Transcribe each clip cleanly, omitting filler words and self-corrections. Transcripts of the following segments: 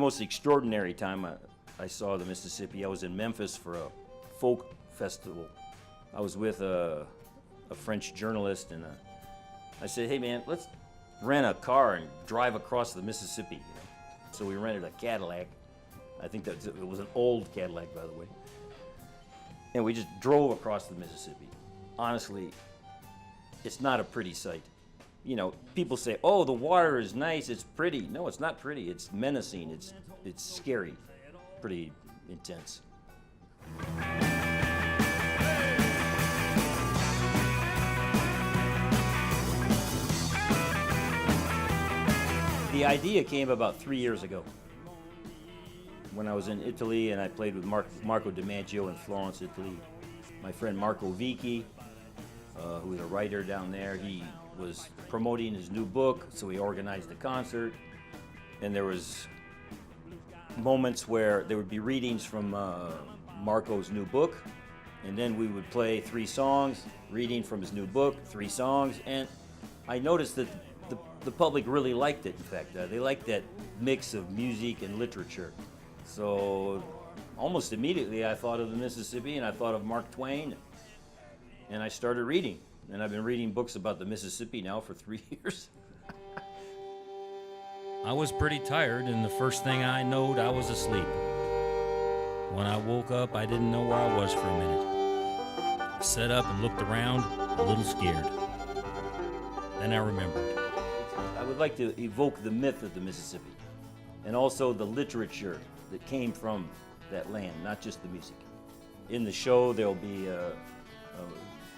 most extraordinary time I saw the Mississippi. I was in Memphis for a folk festival. I was with a French journalist, and I said, hey man, let's rent a car and drive across the Mississippi. You know? So we rented a Cadillac. I think it was an old Cadillac, by the way. And we just drove across the Mississippi. Honestly, it's not a pretty sight. You know, people say, oh, the water is nice, it's pretty. No, it's not pretty, it's menacing, it's scary, pretty intense. The idea came about 3 years ago when I was in Italy and I played with Marco DiMaggio in Florence, Italy. My friend Marco Vicky, who is a writer down there, he was promoting his new book, so he organized a concert. And there was moments where there would be readings from Marco's new book, and then we would play 3 songs, reading from his new book, 3 songs, and I noticed that the public really liked it, in fact. They liked that mix of music and literature. So almost immediately I thought of the Mississippi and I thought of Mark Twain, and I started reading. And I've been reading books about the Mississippi now for 3 years. I was pretty tired, and the first thing I knowed, I was asleep. When I woke up, I didn't know where I was for a minute. I sat up and looked around, a little scared. Then I remembered. I would like to evoke the myth of the Mississippi, and also the literature that came from that land, not just the music. In the show, there'll be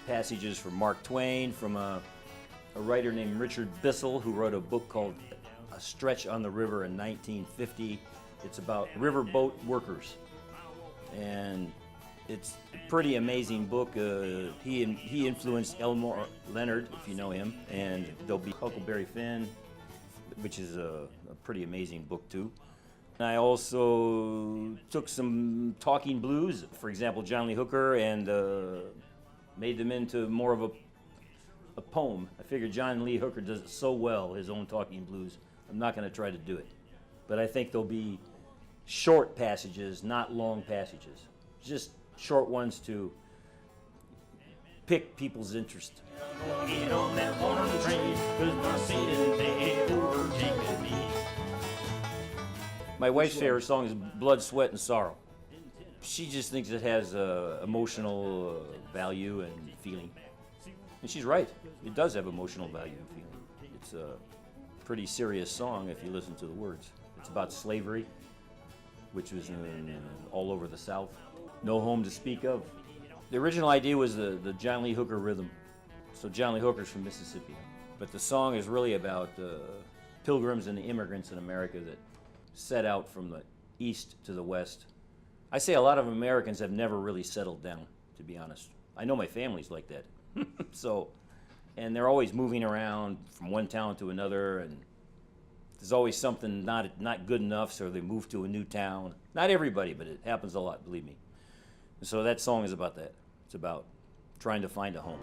passages from Mark Twain, from a writer named Richard Bissell, who wrote a book called A Stretch on the River in 1950. It's about riverboat workers, and it's a pretty amazing book. He influenced Elmore Leonard, if you know him, and there'll be Huckleberry Finn, which is a pretty amazing book too. I also took some talking blues, for example, John Lee Hooker, and made them into more of a poem. I figured John Lee Hooker does it so well, his own talking blues. I'm not going to try to do it. But I think there'll be short passages, not long passages. Just short ones to pick people's interest. My wife's favorite song is Blood, Sweat, and Sorrow. She just thinks it has emotional value and feeling. And she's right. It does have emotional value and feeling. It's a pretty serious song if you listen to the words. It's about slavery, which was all over the South. No home to speak of. The original idea was the John Lee Hooker rhythm. So John Lee Hooker's from Mississippi. But the song is really about pilgrims and the immigrants in America that set out from the east to the west. I say a lot of Americans have never really settled down, to be honest. I know my family's like that. And they're always moving around from one town to another, and there's always something not good enough, so they move to a new town. Not everybody, but it happens a lot, believe me. And so that song is about that. It's about trying to find a home.